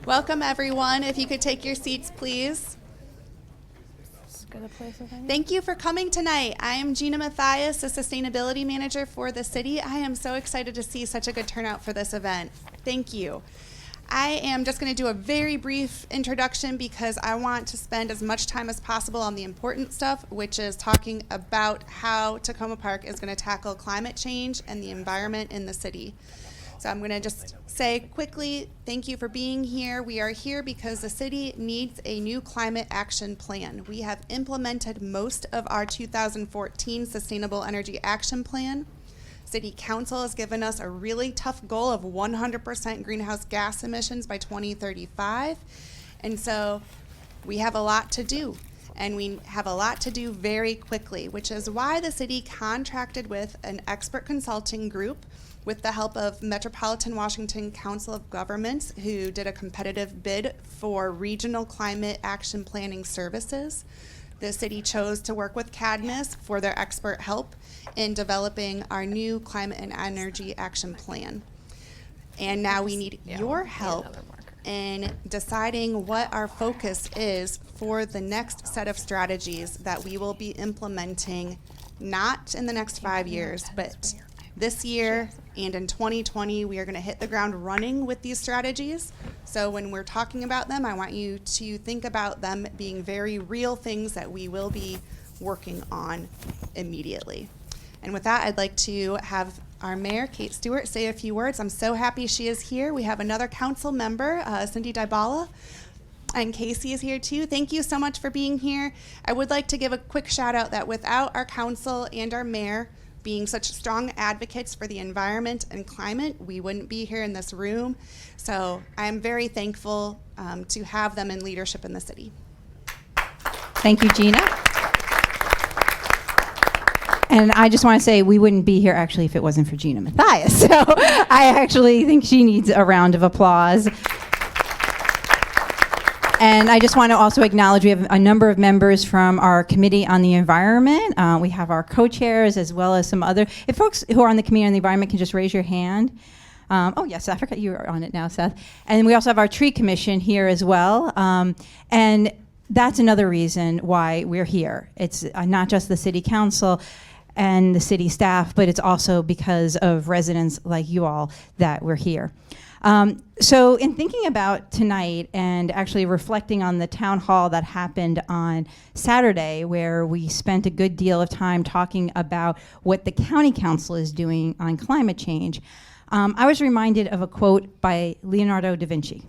Welcome, everyone. If you could take your seats, please. Thank you for coming tonight. I am Gina Mathias, the Sustainability Manager for the city. I am so excited to see such a good turnout for this event. Thank you. I am just going to do a very brief introduction because I want to spend as much time as possible on the important stuff, which is talking about how Takoma Park is going to tackle climate change and the environment in the city. So I'm going to just say quickly, thank you for being here. We are here because the city needs a new climate action plan. We have implemented most of our 2014 Sustainable Energy Action Plan. City Council has given us a really tough goal of 100% greenhouse gas emissions by 2035. And so we have a lot to do. And we have a lot to do very quickly, which is why the city contracted with an expert consulting group with the help of Metropolitan Washington Council of Governments, who did a competitive bid for regional climate action planning services. The city chose to work with Cadmus for their expert help in developing our new climate and energy action plan. And now we need your help in deciding what our focus is for the next set of strategies that we will be implementing, not in the next 5 years, but this year and in 2020, we are going to hit the ground running with these strategies. So when we're talking about them, I want you to think about them being very real things that we will be working on immediately. And with that, I'd like to have our mayor, Kate Stewart, say a few words. I'm so happy she is here. We have another council member, Cindy Dybala, and Casey is here too. Thank you so much for being here. I would like to give a quick shout out that without our council and our mayor being such strong advocates for the environment and climate, we wouldn't be here in this room. So I'm very thankful to have them in leadership in the city. Thank you, Gina. And I just want to say we wouldn't be here actually if it wasn't for Gina Mathias. So I actually think she needs a round of applause. And I just want to also acknowledge we have a number of members from our Committee on the Environment. We have our co-chairs as well as some other. If folks who are on the Committee on the Environment can just raise your hand. Oh, yes, I forgot you are on it now, Seth. And we also have our Tree Commission here as well. And that's another reason why we're here. It's not just the City Council and the city staff, but it's also because of residents like you all that we're here. So in thinking about tonight and actually reflecting on the town hall that happened on Saturday, where we spent a good deal of time talking about what the county council is doing on climate change, I was reminded of a quote by Leonardo da Vinci.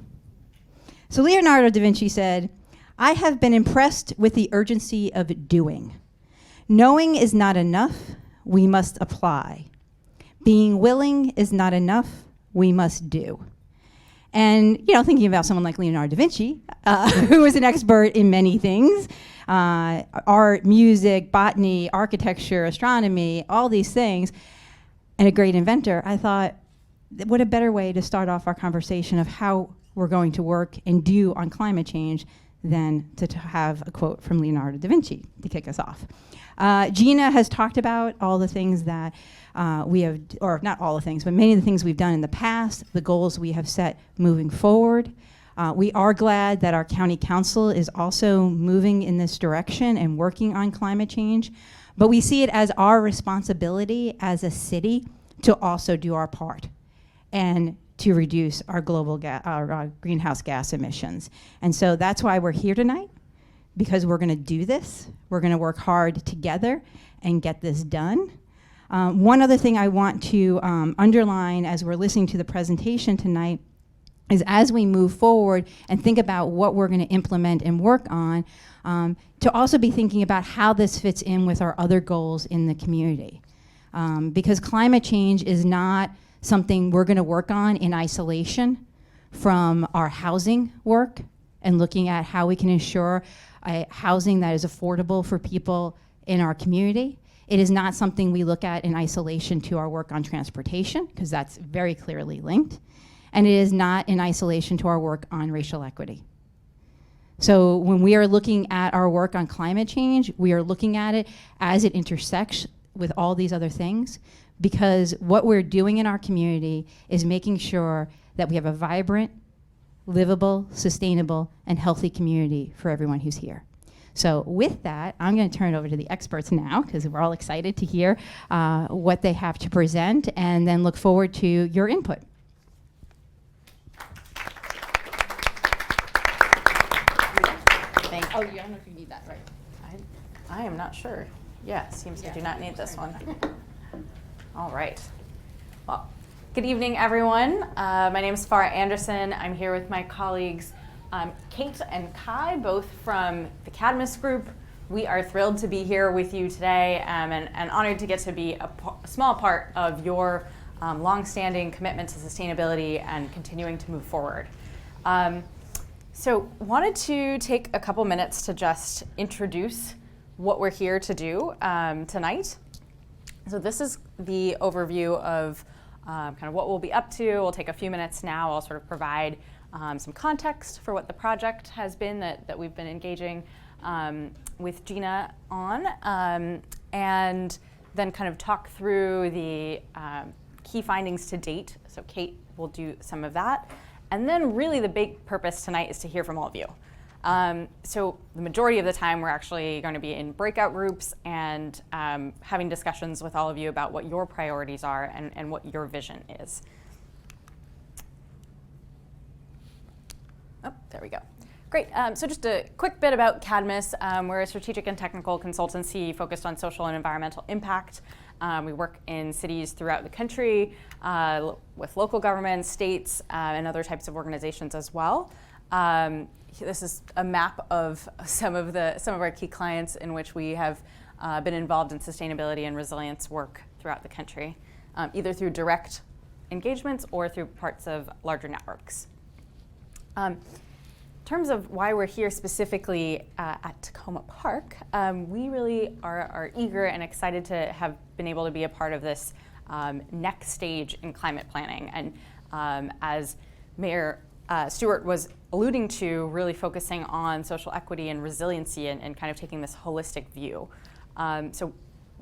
So Leonardo da Vinci said, "I have been impressed with the urgency of doing. Knowing is not enough, we must apply. Being willing is not enough, we must do." And, you know, thinking about someone like Leonardo da Vinci, who was an expert in many things, art, music, botany, architecture, astronomy, all these things, and a great inventor, I thought, what a better way to start off our conversation of how we're going to work and do on climate change than to have a quote from Leonardo da Vinci to kick us off. Gina has talked about all the things that we have, or not all the things, but many of the things we've done in the past, the goals we have set moving forward. We are glad that our county council is also moving in this direction and working on climate change, but we see it as our responsibility as a city to also do our part and to reduce our global greenhouse gas emissions. And so that's why we're here tonight, because we're gonna do this. We're gonna work hard together and get this done. One other thing I want to underline as we're listening to the presentation tonight is as we move forward and think about what we're gonna implement and work on, to also be thinking about how this fits in with our other goals in the community. Because climate change is not something we're gonna work on in isolation from our housing work and looking at how we can ensure housing that is affordable for people in our community. It is not something we look at in isolation to our work on transportation, because that's very clearly linked. And it is not in isolation to our work on racial equity. So when we are looking at our work on climate change, we are looking at it as it intersects with all these other things, because what we're doing in our community is making sure that we have a vibrant, livable, sustainable, and healthy community for everyone who's here. So with that, I'm going to turn it over to the experts now, because we're all excited to hear what they have to present, and then look forward to your input. Thank you. Oh, I don't know if you need that, right? I am not sure. Yeah, seems I do not need this one. All right. Well, good evening, everyone. My name is Farah Anderson. I'm here with my colleagues Kate and Kai, both from the Cadmus group. We are thrilled to be here with you today and honored to get to be a small part of your longstanding commitment to sustainability and continuing to move forward. So wanted to take a couple minutes to just introduce what we're here to do tonight. So this is the overview of kind of what we'll be up to. We'll take a few minutes now. I'll sort of provide some context for what the project has been that we've been engaging with Gina on, and then kind of talk through the key findings to date. So Kate will do some of that. And then really the big purpose tonight is to hear from all of you. So the majority of the time we're actually going to be in breakout groups and having discussions with all of you about what your priorities are and what your vision is. Oh, there we go. Great. So just a quick bit about Cadmus. We're a strategic and technical consultancy focused on social and environmental impact. We work in cities throughout the country with local governments, states, and other types of organizations as well. This is a map of some of our key clients in which we have been involved in sustainability and resilience work throughout the country, either through direct engagements or through parts of larger networks. In terms of why we're here specifically at Takoma Park, we really are eager and excited to have been able to be a part of this next stage in climate planning. And as Mayor Stewart was alluding to, really focusing on social equity and resiliency and kind of taking this holistic view. So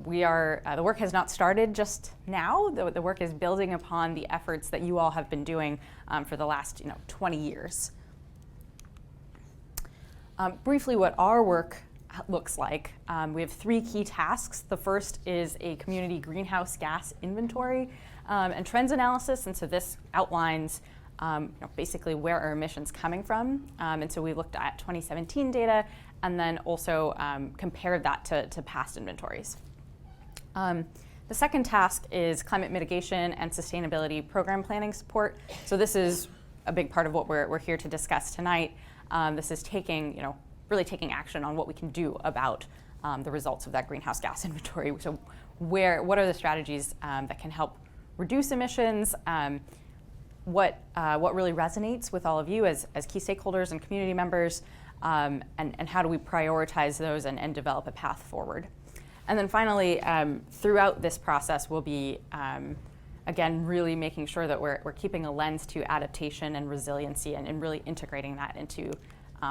we are, the work has not started just now. The work is building upon the efforts that you all have been doing for the last 20 years. Briefly, what our work looks like, we have 3 key tasks. The first is a community greenhouse gas inventory and trends analysis, and so this outlines basically where are emissions coming from, and so we looked at 2017 data and then also compared that to past inventories. The second task is climate mitigation and sustainability program planning support. So this is a big part of what we're here to discuss tonight. This is really taking action on what we can do about the results of that greenhouse gas inventory. So what are the strategies that can help reduce emissions? What really resonates with all of you as key stakeholders and community members, and how do we prioritize those and develop a path forward? And then finally, throughout this process, we'll be, again, really making sure that we're keeping a lens to adaptation and resiliency and really integrating that into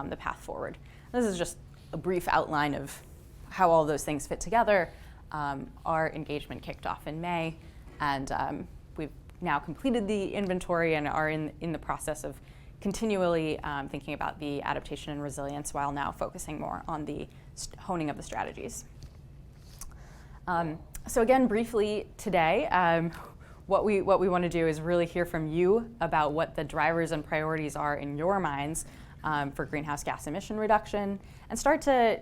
the path forward. This is just a brief outline of how all those things fit together. Our engagement kicked off in May, and we've now completed the inventory and are in the process of continually thinking about the adaptation and resilience while now focusing more on the honing of the strategies. So again, briefly today, what we want to do is really hear from you about what the drivers and priorities are in your minds for greenhouse gas emission reduction, and start to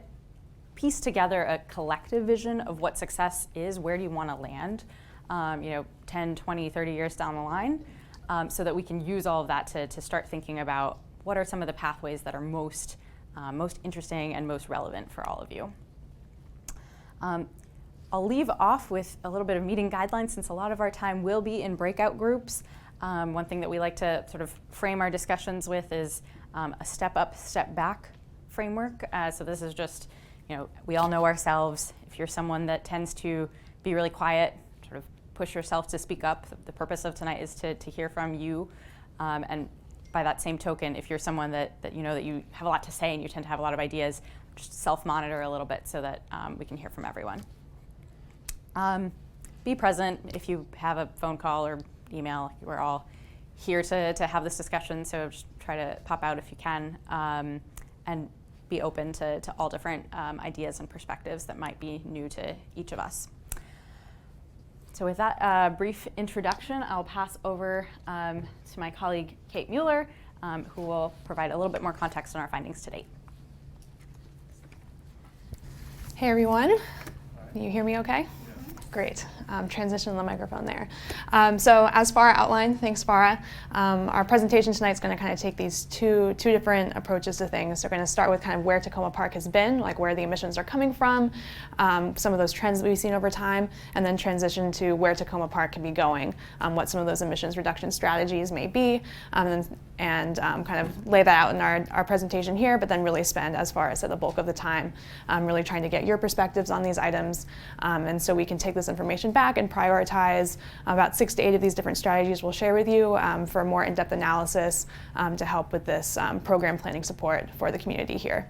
piece together a collective vision of what success is. Where do you want to land 10, 20, 30 years down the line, so that we can use all of that to start thinking about what are some of the pathways that are most interesting and most relevant for all of you. I'll leave off with a little bit of meeting guidelines, since a lot of our time will be in breakout groups. One thing that we like to sort of frame our discussions with is a step up, step back framework. So this is just, we all know ourselves. If you're someone that tends to be really quiet, sort of push yourself to speak up. The purpose of tonight is to hear from you. And by that same token, if you're someone that you know that you have a lot to say and you tend to have a lot of ideas, just self-monitor a little bit so that we can hear from everyone. be present. If you have a phone call or email, we're all here to have this discussion, so just try to pop out if you can, and be open to all different ideas and perspectives that might be new to each of us. So with that brief introduction, I'll pass over to my colleague Kate Mueller, who will provide a little bit more context on our findings to date. Hey everyone, can you hear me okay? Great. Transition the microphone there. So as Farah outlined, thanks Farah, our presentation tonight is going to kind of take these two different approaches to things. So we're going to start with kind of where Takoma Park has been, like where the emissions are coming from, some of those trends that we've seen over time, and then transition to where Takoma Park can be going, what some of those emissions reduction strategies may be, and kind of lay that out in our presentation here, but then really spend, as Farah said, the bulk of the time really trying to get your perspectives on these items, and so we can take this information back and prioritize about 6 to 8 of these different strategies we'll share with you for more in-depth analysis to help with this program planning support for the community here.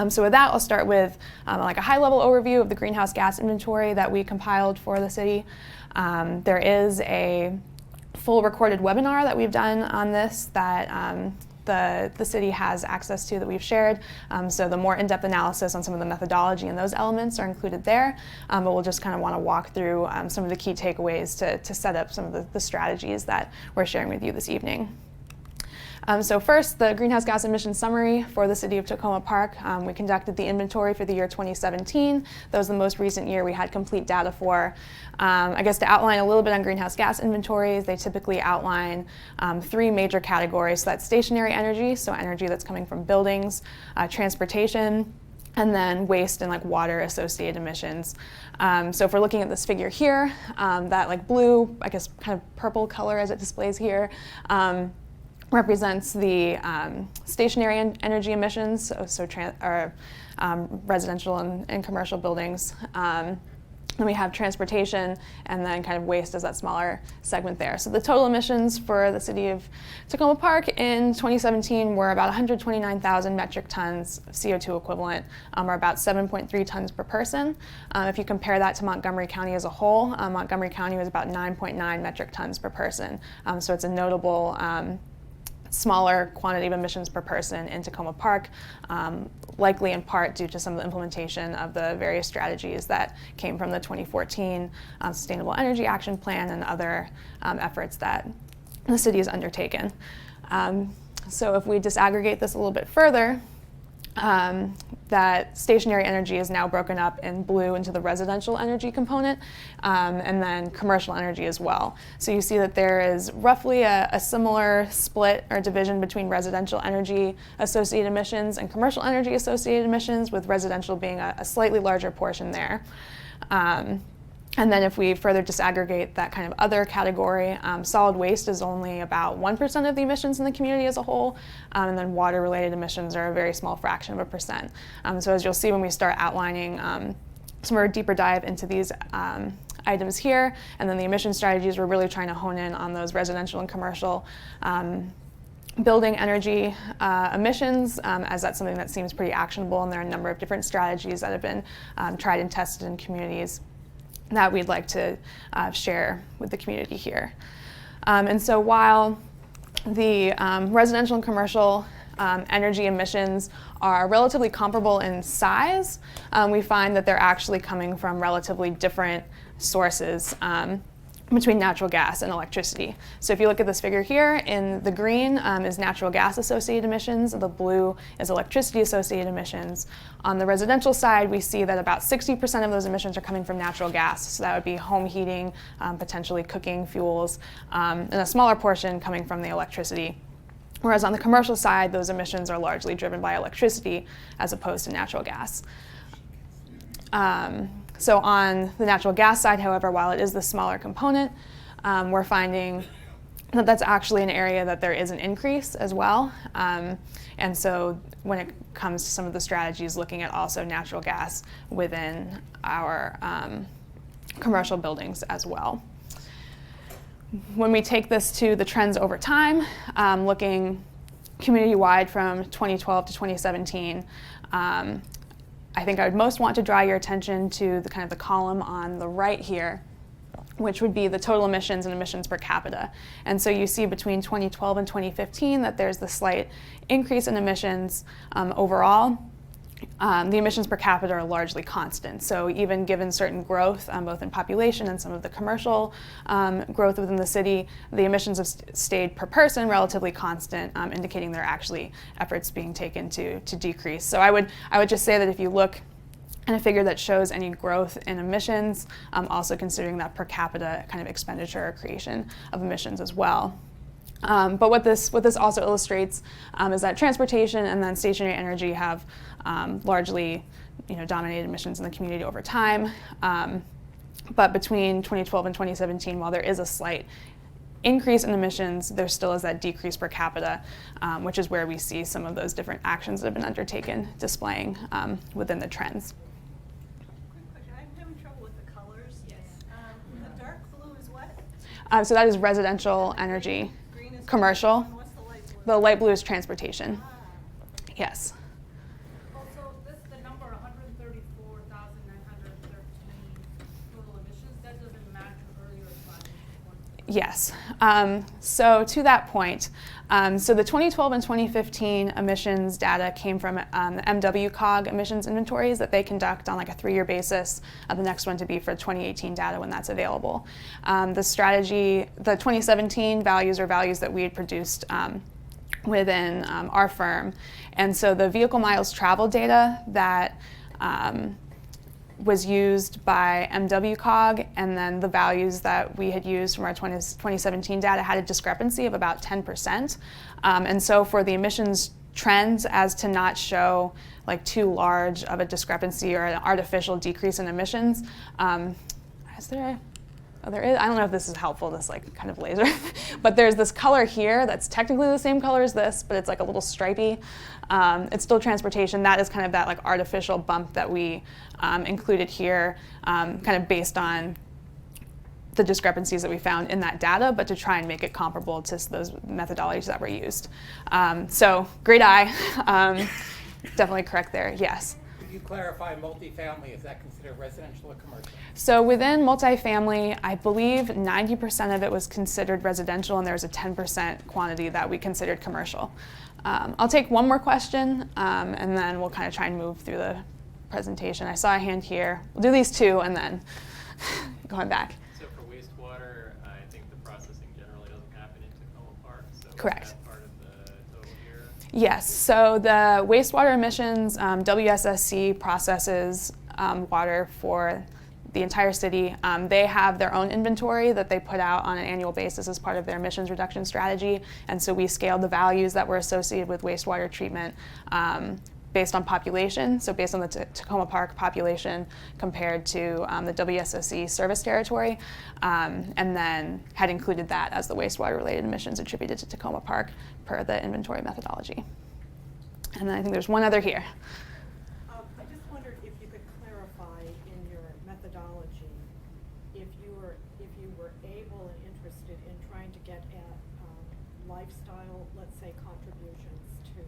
So with that, I'll start with like a high-level overview of the greenhouse gas inventory that we compiled for the city. There is a full recorded webinar that we've done on this that the city has access to that we've shared. So the more in-depth analysis on some of the methodology and those elements are included there, but we'll just kind of want to walk through some of the key takeaways to set up some of the strategies that we're sharing with you this evening. So first, the greenhouse gas emission summary for the city of Takoma Park. We conducted the inventory for the year 2017. That was the most recent year we had complete data for. I guess to outline a little bit on greenhouse gas inventories, they typically outline 3 major categories. So that's stationary energy, so energy that's coming from buildings, transportation, and then waste and like water associated emissions. So if we're looking at this figure here, that like blue, I guess kind of purple color as it displays here, represents the stationary energy emissions, so residential and commercial buildings. Then we have transportation, and then kind of waste as that smaller segment there. So the total emissions for the city of Takoma Park in 2017 were about 129,000 metric tons of CO2 equivalent, or about 7.3 tons per person. If you compare that to Montgomery County as a whole, Montgomery County was about 9.9 metric tons per person. So it's a notable smaller quantity of emissions per person in Takoma Park, likely in part due to some of the implementation of the various strategies that came from the 2014 Sustainable Energy Action Plan and other efforts that the city has undertaken. So if we disaggregate this a little bit further, that stationary energy is now broken up in blue into the residential energy component, and then commercial energy as well. So you see that there is roughly a similar split or division between residential energy associated emissions and commercial energy associated emissions, with residential being a slightly larger portion there. And then if we further disaggregate that kind of other category, solid waste is only about 1% of the emissions in the community as a whole, and then water-related emissions are a very small fraction of a percent. So as you'll see when we start outlining some more deeper dive into these items here, and then the emission strategies, we're really trying to hone in on those residential and commercial building energy emissions, as that's something that seems pretty actionable, and there are a number of different strategies that have been tried and tested in communities that we'd like to share with the community here. And so while the residential and commercial energy emissions are relatively comparable in size, we find that they're actually coming from relatively different sources between natural gas and electricity. So if you look at this figure here, in the green is natural gas associated emissions, the blue is electricity associated emissions. On the residential side, we see that about 60% of those emissions are coming from natural gas. So that would be home heating, potentially cooking fuels, and a smaller portion coming from the electricity. Whereas on the commercial side, those emissions are largely driven by electricity as opposed to natural gas. So on the natural gas side, however, while it is the smaller component, we're finding that that's actually an area that there is an increase as well. And so when it comes to some of the strategies, looking at also natural gas within our commercial buildings as well. When we take this to the trends over time, looking community-wide from 2012 to 2017, I think I would most want to draw your attention to the kind of the column on the right here, which would be the total emissions and emissions per capita. And so you see between 2012 and 2015 that there's the slight increase in emissions overall. The emissions per capita are largely constant. So even given certain growth, both in population and some of the commercial growth within the city, the emissions have stayed per person relatively constant, indicating there are actually efforts being taken to decrease. So I would just say that if you look and a figure that shows any growth in emissions, also considering that per capita kind of expenditure or creation of emissions as well. But what this also illustrates is that transportation and then stationary energy have largely dominated emissions in the community over time. But between 2012 and 2017, while there is a slight increase in emissions, there still is that decrease per capita, which is where we see some of those different actions that have been undertaken displaying within the trends. So that is residential energy. Green is Commercial. and what's the light blue? The light blue is transportation. Yes. Also, this the number 134,913 total emissions. That doesn't match earlier slides. Yes. So to that point, so the 2012 and 2015 emissions data came from the MWCOG emissions inventories that they conduct on like a 3-year basis. The next one to be for 2018 data when that's available. The strategy, the 2017 values are values that we had produced within our firm. And so the vehicle miles traveled data that was used by MWCOG, and then the values that we had used from our 2017 data had a discrepancy of about 10%. And so for the emissions trends as to not show like too large of a discrepancy or an artificial decrease in emissions, is there? Oh, there is. I don't know if this is helpful, this like kind of laser, but there's this color here that's technically the same color as this, but it's like a little stripy. It's still transportation. That is kind of that like artificial bump that we included here, kind of based on the discrepancies that we found in that data, but to try and make it comparable to those methodologies that were used. So great eye, definitely correct there, yes. Could you clarify multifamily, is that considered residential or commercial? So within multifamily, I believe 90% of it was considered residential, and there was a 10% quantity that we considered commercial. I'll take one more question, and then we'll kind of try and move through the presentation. I saw a hand here. We'll do these two, and then going back. So for wastewater, I think the processing generally doesn't happen in Takoma Park. So Correct. Is that part of the total here? Yes, so the wastewater emissions, WSSC processes water for the entire city. They have their own inventory that they put out on an annual basis as part of their emissions reduction strategy. And so we scaled the values that were associated with wastewater treatment based on population, so based on the Takoma Park population compared to the WSSC service territory, and then had included that as the wastewater-related emissions attributed to Takoma Park per the inventory methodology. And then I think there's one other here. I just wondered if you could clarify in your methodology if you were able and interested in trying to get at lifestyle, let's say, contributions to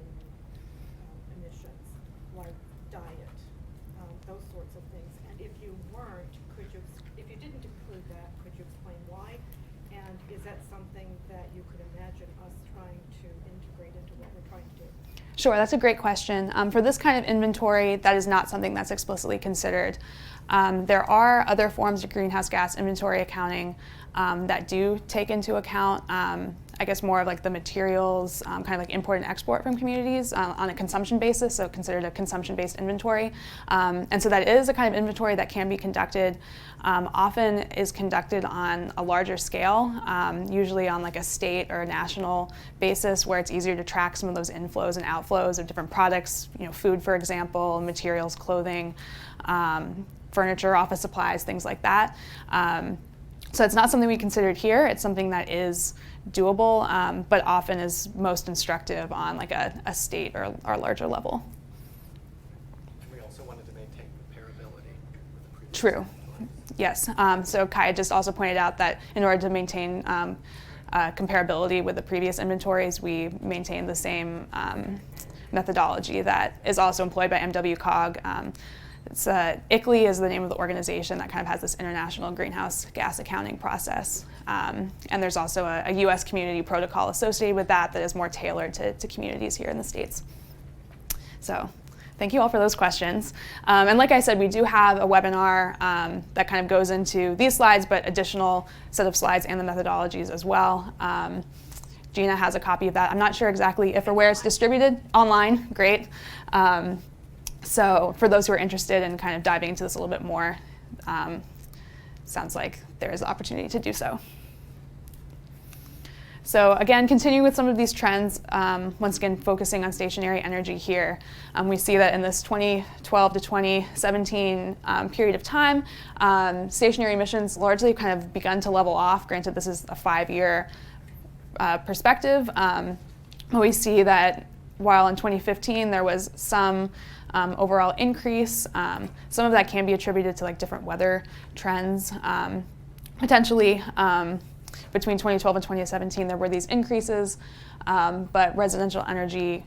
emissions, like diet, those sorts of things. And if you weren't, if you didn't include that, could you explain why? And is that something that you could imagine us trying to integrate into what we're trying to do? Sure, that's a great question. For this kind of inventory, that is not something that's explicitly considered. There are other forms of greenhouse gas inventory accounting that do take into account, I guess, more of like the materials, kind of like import and export from communities on a consumption basis, so considered a consumption-based inventory. And so that is a kind of inventory that can be conducted, often is conducted on a larger scale, usually on like a state or a national basis where it's easier to track some of those inflows and outflows of different products, food, for example, materials, clothing, furniture, office supplies, things like that. So it's not something we considered here. It's something that is doable, but often is most instructive on like a state or larger level. We also wanted to maintain comparability with the previous. True. Yes. So Kai just also pointed out that in order to maintain comparability with the previous inventories, we maintain the same methodology that is also employed by MWCOG. It's ICLEI is the name of the organization that kind of has this international greenhouse gas accounting process. And there's also a US community protocol associated with that is more tailored to communities here in the States. So thank you all for those questions. And like I said, we do have a webinar that kind of goes into these slides, but additional set of slides and the methodologies as well. Gina has a copy of that. I'm not sure exactly if or where it's distributed. Online, great. So for those who are interested in kind of diving into this a little bit more, sounds like there is the opportunity to do so. So again, continuing with some of these trends, once again focusing on stationary energy here, we see that in this 2012 to 2017 period of time, stationary emissions largely kind of begun to level off. Granted, this is a 5-year perspective. We see that while in 2015 there was some overall increase, some of that can be attributed to like different weather trends. Potentially, between 2012 and 2017, there were these increases, but residential energy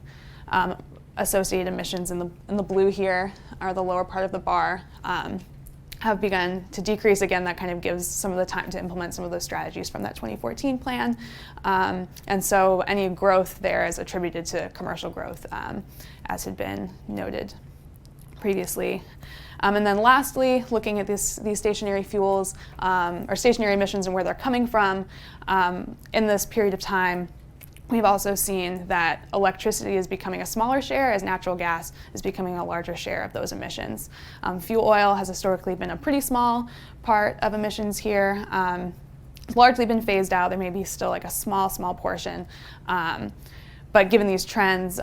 associated emissions in the blue here, or the lower part of the bar, have begun to decrease. Again, that kind of gives some of the time to implement some of those strategies from that 2014 plan. And so any growth there is attributed to commercial growth, as had been noted previously. And then lastly, looking at these stationary fuels, or stationary emissions and where they're coming from, in this period of time, we've also seen that electricity is becoming a smaller share as natural gas is becoming a larger share of those emissions. Fuel oil has historically been a pretty small part of emissions here. It's largely been phased out. There may be still like a small portion. But given these trends,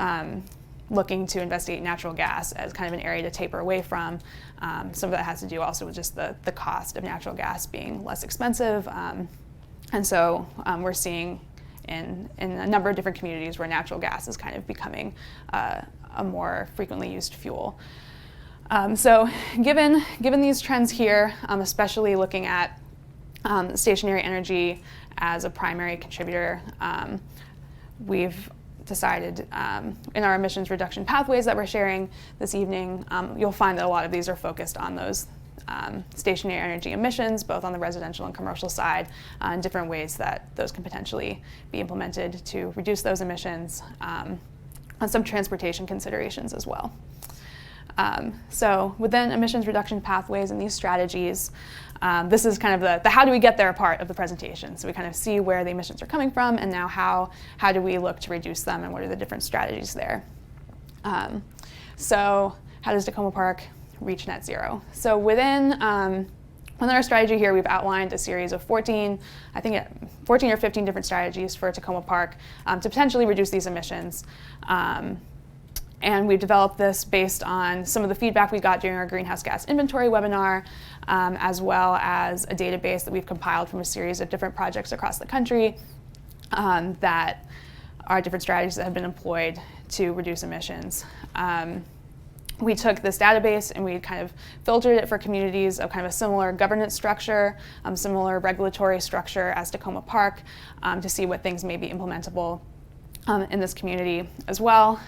looking to investigate natural gas as kind of an area to taper away from. Some of that has to do also with just the cost of natural gas being less expensive. And so we're seeing in a number of different communities where natural gas is kind of becoming a more frequently used fuel. So given these trends here, especially looking at stationary energy as a primary contributor, we've decided in our emissions reduction pathways that we're sharing this evening, you'll find that a lot of these are focused on those stationary energy emissions, both on the residential and commercial side, and different ways that those can potentially be implemented to reduce those emissions, and some transportation considerations as well. So within emissions reduction pathways and these strategies, this is kind of the how do we get there part of the presentation. So we kind of see where the emissions are coming from, and now how do we look to reduce them, and what are the different strategies there. So how does Takoma Park reach net zero? So within our strategy here, we've outlined a series of 14 or 15 different strategies for Takoma Park to potentially reduce these emissions. And we've developed this based on some of the feedback we got during our greenhouse gas inventory webinar, as well as a database that we've compiled from a series of different projects across the country that are different strategies that have been employed to reduce emissions. We took this database and we kind of filtered it for communities of kind of a similar governance structure, similar regulatory structure as Takoma Park, to see what things may be implementable in this community as well.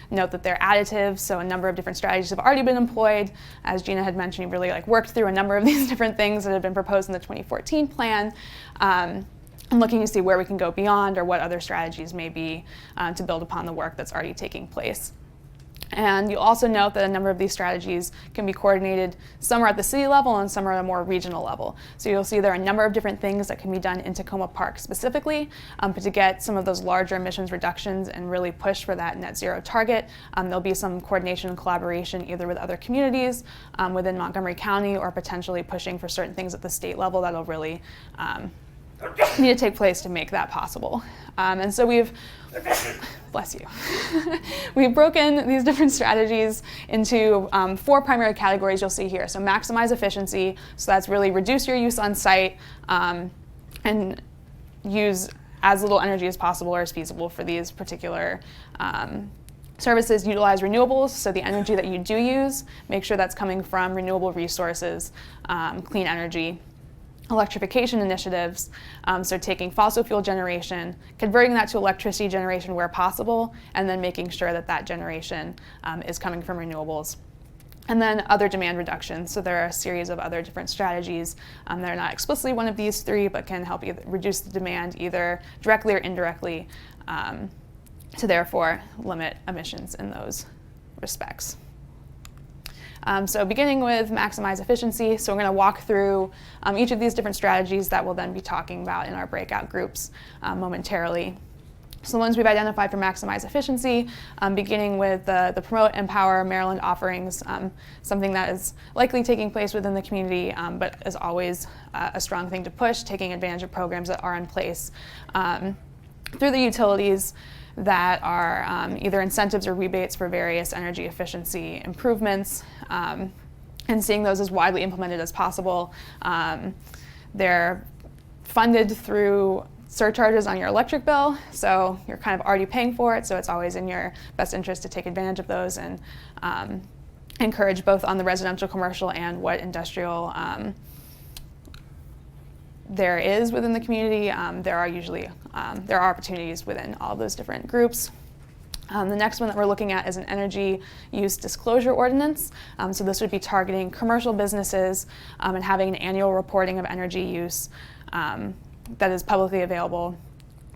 Note that they're additive, so a number of different strategies have already been employed. As Gina had mentioned, we really worked through a number of these different things that have been proposed in the 2014 plan, and looking to see where we can go beyond or what other strategies may be to build upon the work that's already taking place. And you'll also note that a number of these strategies can be coordinated. Some are at the city level and some are at a more regional level. So you'll see there are a number of different things that can be done in Takoma Park specifically, but to get some of those larger emissions reductions and really push for that net zero target, there'll be some coordination and collaboration either with other communities within Montgomery County, or potentially pushing for certain things at the state level that'll really need to take place to make that possible. And so we've, bless you, we've broken these different strategies into 4 primary categories you'll see here. So maximize efficiency, so that's really reduce your use on site and use as little energy as possible or as feasible for these particular services. Utilize renewables, so the energy that you do use, make sure that's coming from renewable resources, clean energy. Electrification initiatives, so taking fossil fuel generation, converting that to electricity generation where possible, and then making sure that that generation is coming from renewables. And then other demand reductions. So there are a series of other different strategies that are not explicitly one of these three, but can help either reduce the demand either directly or indirectly to therefore limit emissions in those respects. So beginning with maximize efficiency, so we're going to walk through each of these different strategies that we'll then be talking about in our breakout groups momentarily. So the ones we've identified for maximize efficiency, beginning with the Promote, Empower Maryland offerings, something that is likely taking place within the community, but is always a strong thing to push, taking advantage of programs that are in place through the utilities that are either incentives or rebates for various energy efficiency improvements, and seeing those as widely implemented as possible. They're funded through surcharges on your electric bill, so you're kind of already paying for it, so it's always in your best interest to take advantage of those and encourage both on the residential, commercial, and what industrial there is within the community. There are opportunities within all of those different groups. The next one that we're looking at is an energy use disclosure ordinance. So this would be targeting commercial businesses and having an annual reporting of energy use that is publicly available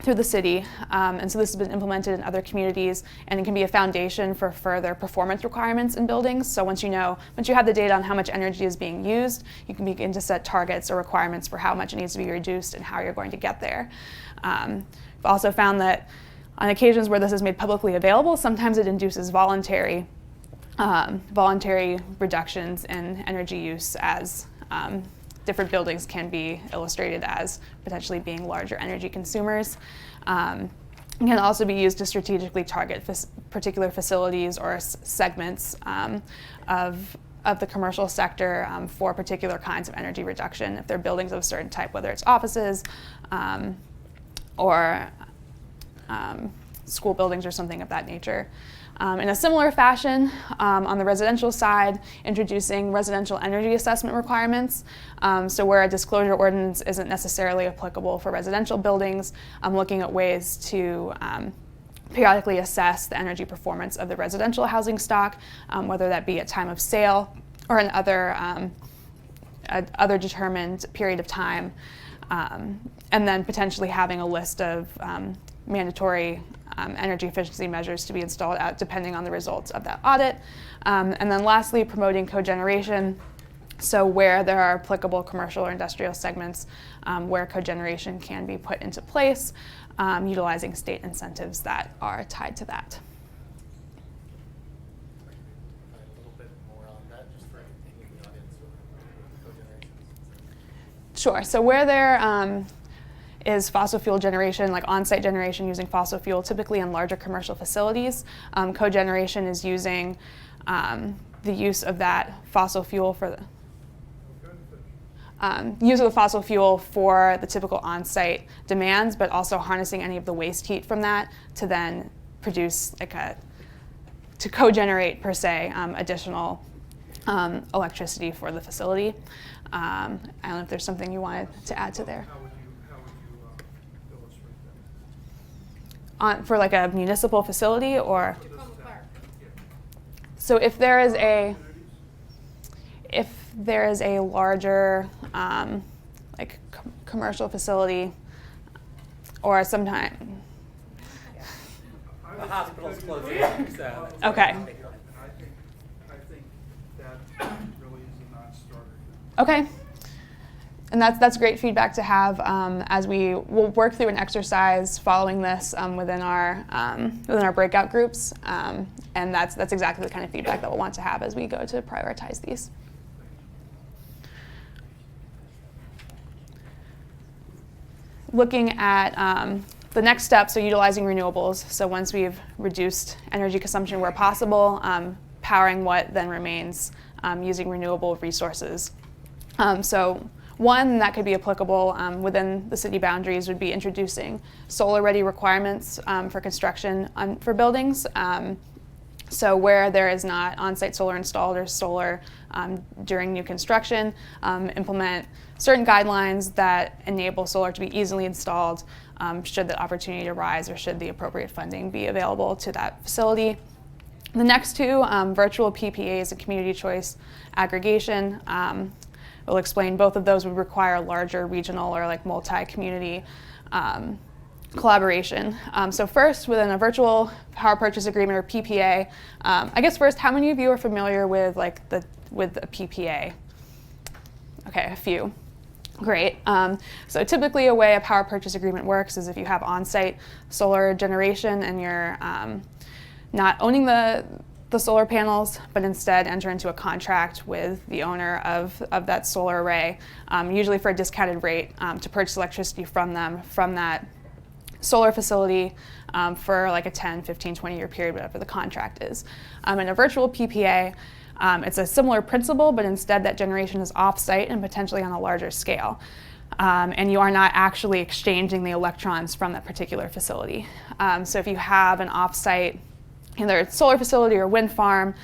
through the city. And so this has been implemented in other communities, and it can be a foundation for further performance requirements in buildings. So once you have the data on how much energy is being used, you can begin to set targets or requirements for how much it needs to be reduced and how you're going to get there. We've also found that on occasions where this is made publicly available, sometimes it induces voluntary reductions in energy use, as different buildings can be illustrated as potentially being larger energy consumers. It can also be used to strategically target particular facilities or segments of the commercial sector for particular kinds of energy reduction. If they're buildings of a certain type, whether it's offices or school buildings or something of that nature. In a similar fashion, on the residential side, introducing residential energy assessment requirements. So where a disclosure ordinance isn't necessarily applicable for residential buildings, I'm looking at ways to periodically assess the energy performance of the residential housing stock, whether that be at time of sale or in other determined period of time, and then potentially having a list of mandatory energy efficiency measures to be installed out depending on the results of that audit. And then lastly, promoting cogeneration. So where there are applicable commercial or industrial segments where cogeneration can be put into place, utilizing state incentives that are tied to that. A little bit more on that, just for any of the audience with cogeneration. Sure. So where there is fossil fuel generation, like on-site generation using fossil fuel, typically in larger commercial facilities. Cogeneration is using the use of that fossil fuel for use of the fossil fuel for the typical on-site demands, but also harnessing any of the waste heat from that to then produce to cogenerate per se additional electricity for the facility. I don't know if there's something you wanted to add to there. For like a municipal facility, or so if there is a larger commercial facility, or sometime The hospital's closing, so. Okay. I think that really is a non-starter. Okay. And that's great feedback to have as we will work through an exercise following this within our breakout groups, and that's exactly the kind of feedback that we'll want to have as we go to prioritize these. Looking at the next step, so utilizing renewables. So once we've reduced energy consumption where possible, powering what then remains using renewable resources. So one that could be applicable within the city boundaries would be introducing solar-ready requirements for construction for buildings. So where there is not on-site solar installed or solar during new construction, implement certain guidelines that enable solar to be easily installed should that opportunity arise or should the appropriate funding be available to that facility. The next two, virtual PPAs and community choice aggregation, we'll explain both of those would require larger regional or like multi-community collaboration. So first, within a virtual power purchase agreement or PPA, I guess first, how many of you are familiar with with a PPA? Okay, a few. Great. So typically a way a power purchase agreement works is if you have on-site solar generation and you're not owning the solar panels, but instead enter into a contract with the owner of that solar array, usually for a discounted rate, to purchase electricity from them from that solar facility for like a 10, 15, 20-year period, whatever the contract is. In a virtual PPA, it's a similar principle, but instead that generation is off-site and potentially on a larger scale. And you are not actually exchanging the electrons from that particular facility. So if you have an off-site, either solar facility or wind farm,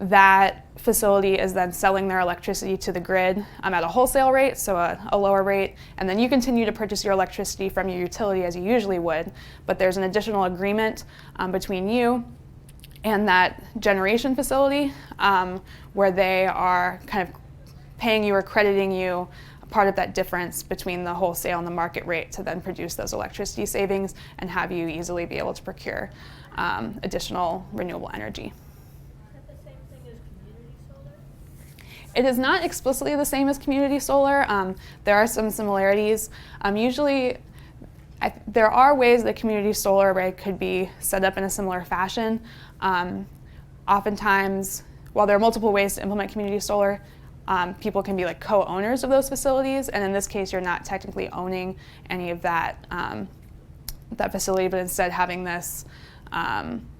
that facility is then selling their electricity to the grid at a wholesale rate, so a lower rate, and then you continue to purchase your electricity from your utility as you usually would, but there's an additional agreement between you and that generation facility where they are kind of paying you or crediting you part of that difference between the wholesale and the market rate to then produce those electricity savings and have you easily be able to procure additional renewable energy. It is not explicitly the same as community solar. There are some similarities. Usually, there are ways that community solar array could be set up in a similar fashion. Oftentimes, while there are multiple ways to implement community solar, people can be like co-owners of those facilities, and in this case, you're not technically owning any of that that facility, but instead having this.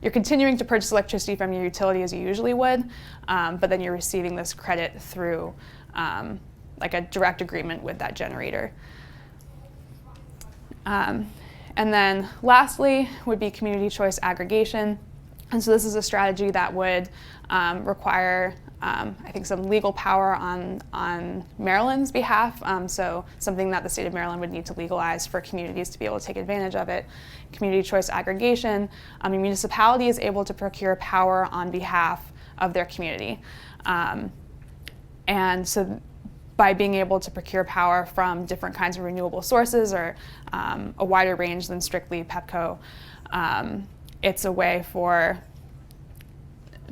You're continuing to purchase electricity from your utility as you usually would, but then you're receiving this credit through like a direct agreement with that generator. And then lastly would be community choice aggregation. And so this is a strategy that would require, I think, some legal power on Maryland's behalf. So something that the state of Maryland would need to legalize for communities to be able to take advantage of it. Community choice aggregation. A municipality is able to procure power on behalf of their community. And so by being able to procure power from different kinds of renewable sources or a wider range than strictly PEPCO, it's a way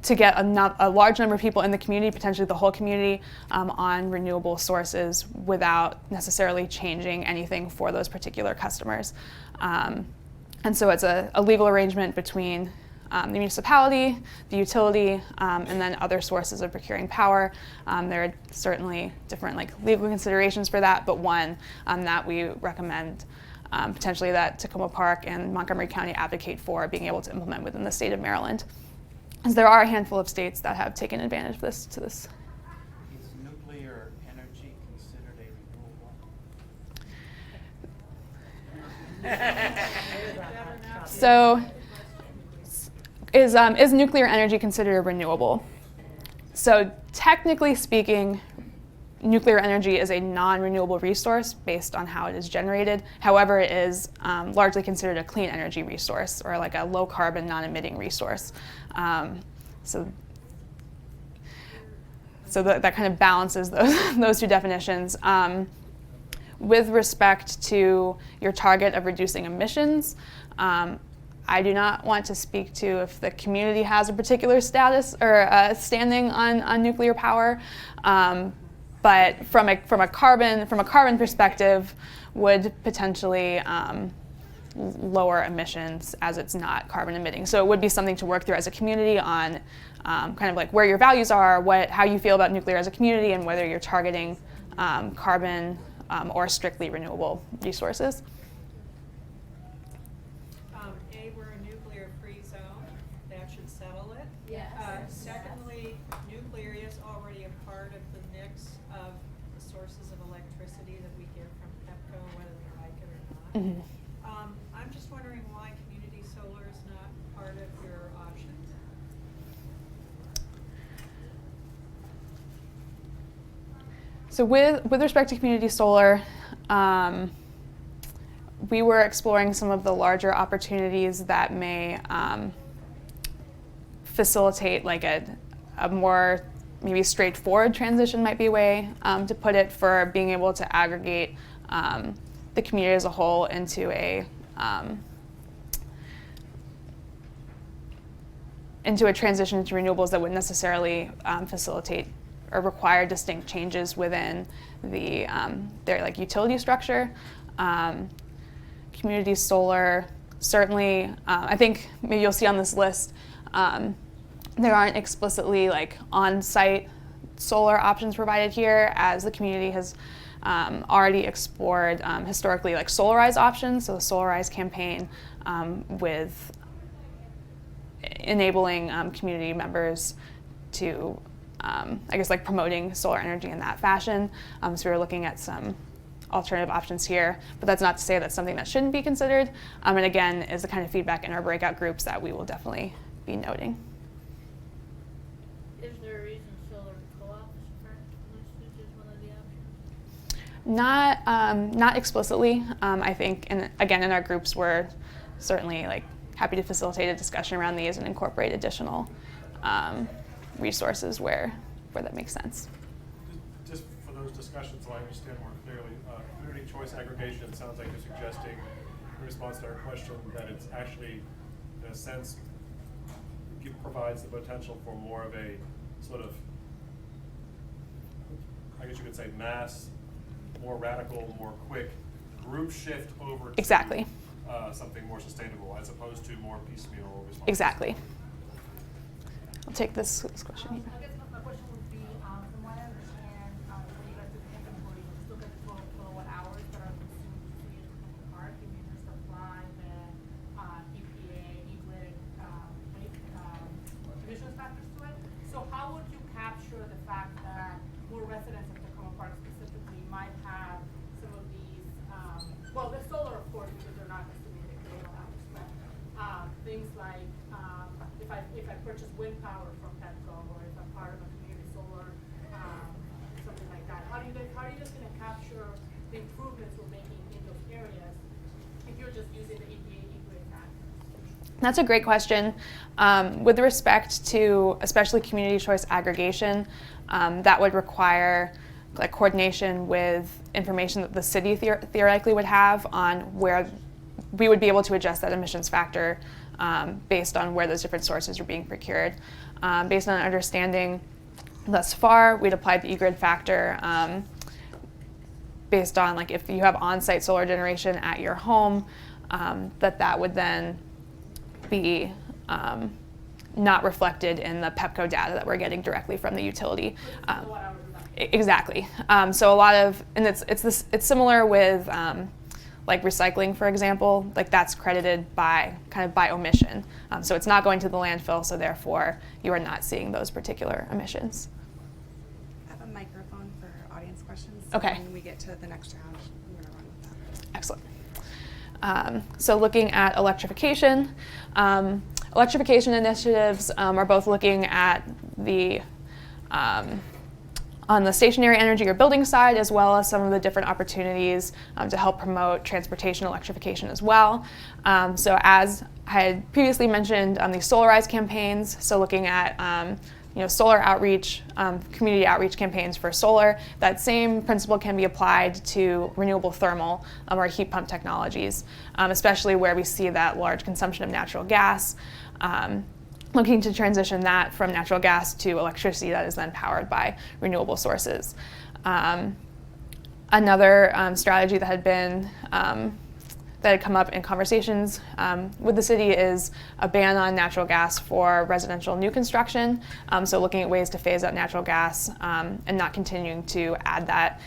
to get a large number of people in the community, potentially the whole community, on renewable sources without necessarily changing anything for those particular customers. And so it's a legal arrangement between the municipality, the utility, and then other sources of procuring power. There are certainly different legal considerations for that, but one that we recommend potentially that Takoma Park and Montgomery County advocate for being able to implement within the state of Maryland. As there are a handful of states that have taken advantage of this. Is nuclear energy considered a renewable? So, is nuclear energy considered a renewable? So, technically speaking, nuclear energy is a non-renewable resource based on how it is generated. However, it is largely considered a clean energy resource or like a low-carbon, non-emitting resource. So that kind of balances those two definitions. With respect to your target of reducing emissions, I do not want to speak to if the community has a particular status or standing on nuclear power. But from a carbon perspective, would potentially lower emissions as it's not carbon emitting. So it would be something to work through as a community on kind of like where your values are, how you feel about nuclear as a community, and whether you're targeting carbon or strictly renewable resources. We're a nuclear-free zone. That should settle it. Yes. Secondly, nuclear is already a part of the mix of the sources of electricity that we get from PEPCO, whether we like it or not. Mm-hmm. I'm just wondering why community solar is not part of your options. So with respect to community solar, we were exploring some of the larger opportunities that may facilitate like a more maybe straightforward transition might be a way to put it, for being able to aggregate the community as a whole into a transition to renewables that wouldn't necessarily facilitate or require distinct changes within their like utility structure. Community solar, certainly, I think maybe you'll see on this list, there aren't explicitly like on-site solar options provided here, as the community has already explored historically like solarized options. So the Solarize campaign with enabling community members to, I guess, like promoting solar energy in that fashion. So we were looking at some alternative options here, but that's not to say that's something that shouldn't be considered. And again, is the kind of feedback in our breakout groups that we will definitely be noting. Is there a reason solar co-ops aren't listed as one of the options? Not explicitly. I think, and again, in our groups, we're certainly like happy to facilitate a discussion around these and incorporate additional resources where that makes sense. Just for those discussions, so I understand more clearly, community choice aggregation sounds like you're suggesting, in response to our question, that it's actually, in a sense, provides the potential for more of a sort of, I guess you could say, mass, more radical, more quick group shift over to Exactly. Something more sustainable, as opposed to more piecemeal responses. Exactly. I'll take this question here. I guess my question would be, from what I understand, when you guys do the inventory, you still get the 12 kilowatt hours that are consumed to see it from the park, and you just apply the EPA, EGLIT, emissions factors to it. So how would you capture the fact that more residents of Takoma Park specifically might have some of these, well, the solar, of course, because they're not estimated kilowatt hours, but things like if I purchase wind power from Petco, or if I'm part of a community solar, something like that. How are you just going to capture the improvements we're making in those areas if you're just using the EPA EGLIT factors? That's a great question. With respect to especially community choice aggregation, that would require like coordination with information that the city theoretically would have on where we would be able to adjust that emissions factor based on where those different sources are being procured. Based on understanding thus far, we'd applied the EGRID factor based on like if you have on-site solar generation at your home, that would then be not reflected in the PEPCO data that we're getting directly from the utility. Exactly. So a lot of, and it's similar with like recycling, for example, like that's credited by omission. So it's not going to the landfill, so therefore you are not seeing those particular emissions. I have a microphone for audience questions. Okay. When we get to the next round, I'm going to run with that. Excellent. So looking at electrification, electrification initiatives are both looking at the on the stationary energy or building side, as well as some of the different opportunities to help promote transportation electrification as well. So as I had previously mentioned, these Solarize campaigns, so looking at solar outreach, community outreach campaigns for solar, that same principle can be applied to renewable thermal or heat pump technologies, especially where we see that large consumption of natural gas. Looking to transition that from natural gas to electricity that is then powered by renewable sources. Another strategy that had been that had come up in conversations with the city is a ban on natural gas for residential new construction. So looking at ways to phase out natural gas and not continuing to add that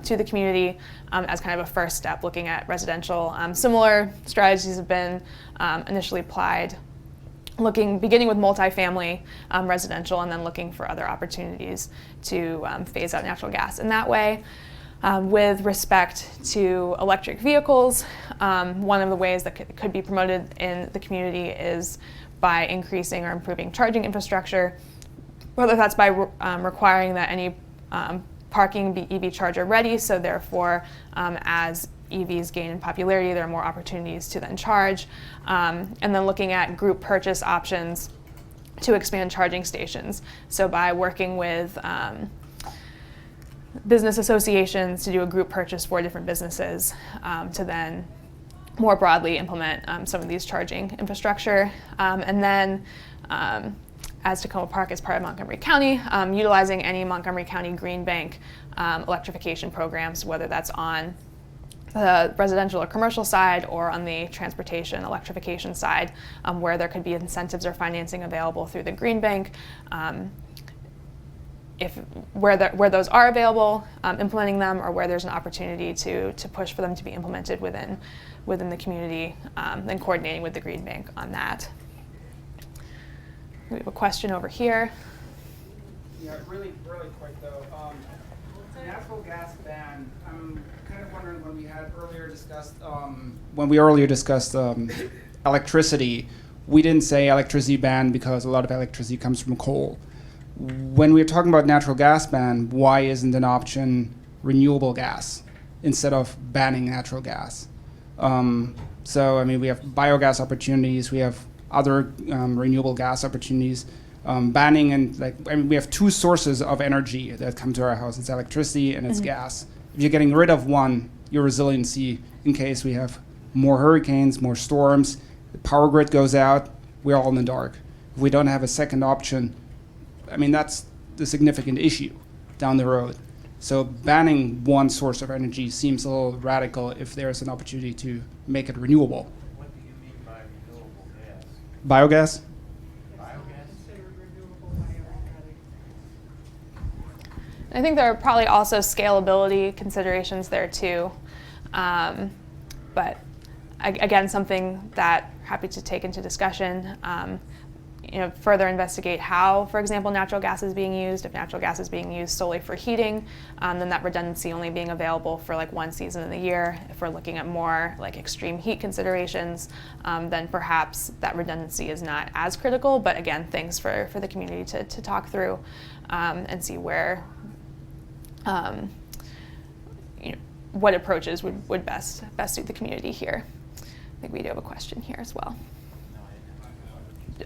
to the community as kind of a first step, looking at residential. Similar strategies have been initially applied, beginning with multifamily residential, and then looking for other opportunities to phase out natural gas in that way. With respect to electric vehicles, one of the ways that could be promoted in the community is by increasing or improving charging infrastructure, whether that's by requiring that any parking be EV charger ready, so therefore as EVs gain in popularity, there are more opportunities to then charge, and then looking at group purchase options to expand charging stations. So by working with business associations to do a group purchase for different businesses to then more broadly implement some of these charging infrastructure. And then as Takoma Park is part of Montgomery County, utilizing any Montgomery County Green Bank electrification programs, whether that's on the residential or commercial side or on the transportation electrification side, where there could be incentives or financing available through the Green Bank. Where those are available, implementing them, or where there's an opportunity to push for them to be implemented within the community, then coordinating with the Green Bank on that. We have a question over here. Yeah, really quick though. Natural gas ban. I'm kind of wondering when we earlier discussed electricity, we didn't say electricity ban because a lot of electricity comes from coal. When we're talking about natural gas ban, why isn't an option renewable gas instead of banning natural gas? So I mean, we have biogas opportunities, we have other renewable gas opportunities. Banning and we have two sources of energy that come to our house. It's electricity and it's gas. If you're getting rid of one, your resiliency in case we have more hurricanes, more storms, the power grid goes out, we're all in the dark. If we don't have a second option, I mean, that's the significant issue down the road. So banning one source of energy seems a little radical if there's an opportunity to make it renewable. What do you mean by renewable gas? Biogas? I think there are probably also scalability considerations there too. But again, something that happy to take into discussion, further investigate how, for example, natural gas is being used. If natural gas is being used solely for heating, then that redundancy only being available for like one season of the year. If we're looking at more like extreme heat considerations, then perhaps that redundancy is not as critical. But again, things for the community to talk through and see where what approaches would best suit the community here. I think we do have a question here as well.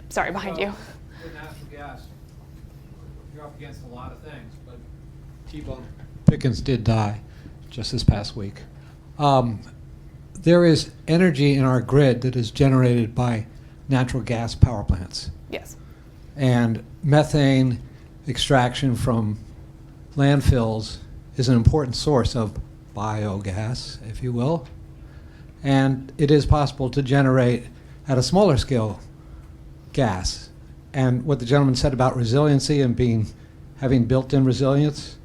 Sorry, behind you. With natural gas, you're up against a lot of things, but T-Bone Pickens did die just this past week. There is energy in our grid that is generated by natural gas power plants. Yes. And methane extraction from landfills is an important source of biogas, if you will. And it is possible to generate at a smaller scale gas. And what the gentleman said about resiliency and having built-in resilience,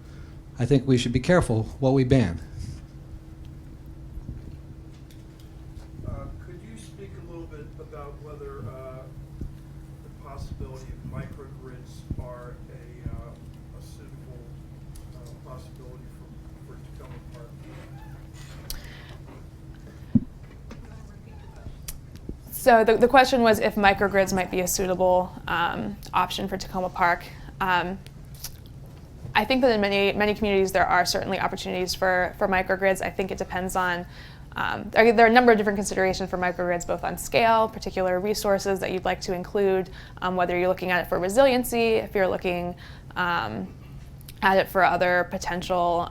I think we should be careful what we ban. Could you speak a little bit about whether the possibility of microgrids are a suitable possibility for Takoma Park? So the question was if microgrids might be a suitable option for Takoma Park. I think that in many communities there are certainly opportunities for microgrids. I think it depends on, there are a number of different considerations for microgrids, both on scale, particular resources that you'd like to include, whether you're looking at it for resiliency, if you're looking at it for other potential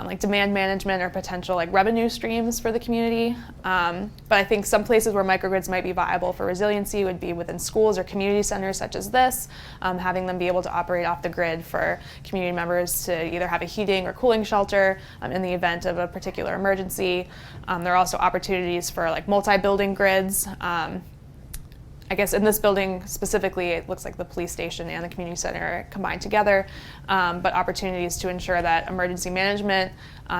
like demand management or potential like revenue streams for the community. But I think some places where microgrids might be viable for resiliency would be within schools or community centers such as this, having them be able to operate off the grid for community members to either have a heating or cooling shelter in the event of a particular emergency. There are also opportunities for like multi-building grids. I guess in this building specifically, it looks like the police station and the community center are combined together, but opportunities to ensure that emergency management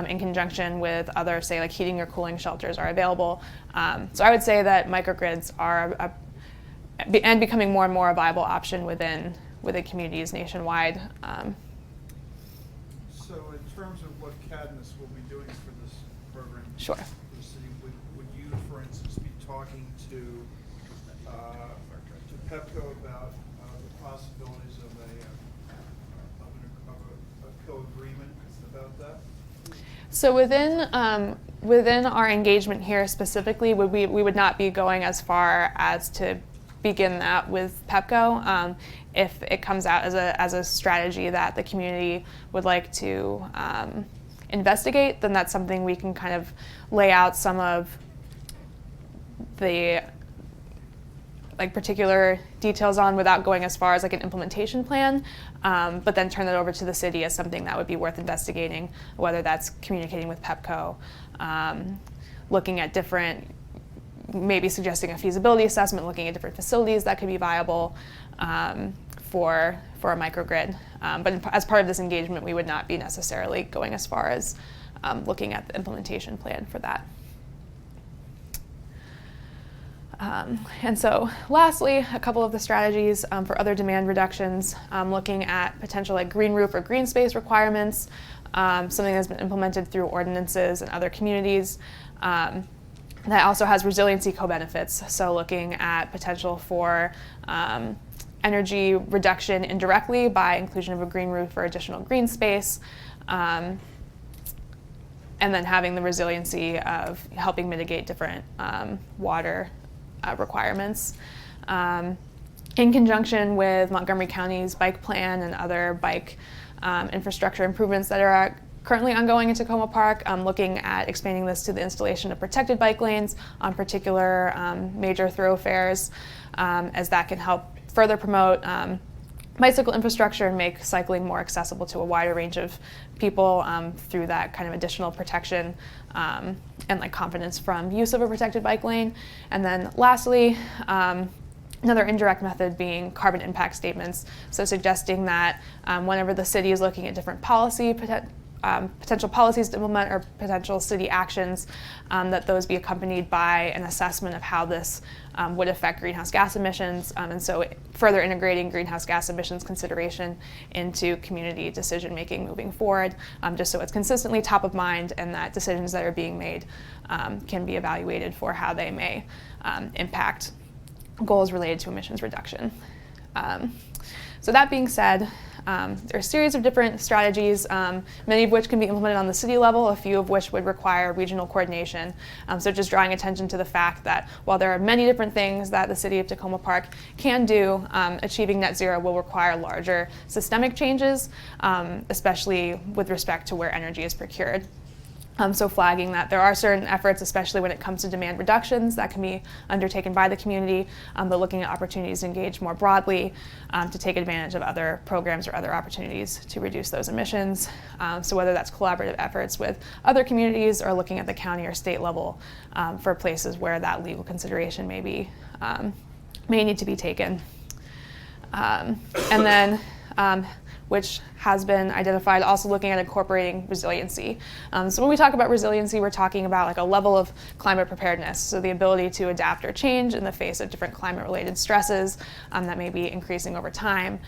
in conjunction with other, say, like heating or cooling shelters are available. So I would say that microgrids are and becoming more and more a viable option within communities nationwide. So in terms of what Cadmus will be doing for this program, Sure. for the city, would you, for instance, be talking to PEPCO about the possibilities of a co-agreement about that? So within our engagement here specifically, we would not be going as far as to begin that with PEPCO. If it comes out as a strategy that the community would like to investigate, then that's something we can kind of lay out some of the particular details on without going as far as like an implementation plan, but then turn that over to the city as something that would be worth investigating, whether that's communicating with PEPCO, looking at different, maybe suggesting a feasibility assessment, looking at different facilities that could be viable for a microgrid. But as part of this engagement, we would not be necessarily going as far as looking at the implementation plan for that. And so lastly, a couple of the strategies for other demand reductions, looking at potential like green roof or green space requirements, something that's been implemented through ordinances in other communities. That also has resiliency co-benefits, so looking at potential for energy reduction indirectly by inclusion of a green roof or additional green space, and then having the resiliency of helping mitigate different water requirements. In conjunction with Montgomery County's bike plan and other bike infrastructure improvements that are currently ongoing in Takoma Park, looking at expanding this to the installation of protected bike lanes on particular major thoroughfares, as that can help further promote bicycle infrastructure and make cycling more accessible to a wider range of people through that kind of additional protection and like confidence from use of a protected bike lane. And then lastly, another indirect method being carbon impact statements. So suggesting that whenever the city is looking at different potential policies to implement or potential city actions, that those be accompanied by an assessment of how this would affect greenhouse gas emissions, and so further integrating greenhouse gas emissions consideration into community decision making moving forward, just so it's consistently top of mind and that decisions that are being made can be evaluated for how they may impact goals related to emissions reduction. So that being said, there are a series of different strategies, many of which can be implemented on the city level, a few of which would require regional coordination. So just drawing attention to the fact that while there are many different things that the city of Takoma Park can do, achieving net zero will require larger systemic changes, especially with respect to where energy is procured. So flagging that there are certain efforts, especially when it comes to demand reductions, that can be undertaken by the community, but looking at opportunities to engage more broadly to take advantage of other programs or other opportunities to reduce those emissions. So whether that's collaborative efforts with other communities or looking at the county or state level for places where that legal consideration may need to be taken. And then which has been identified, also looking at incorporating resiliency. So when we talk about resiliency, we're talking about like a level of climate preparedness, so the ability to adapt or change in the face of different climate-related stresses that may be increasing over time.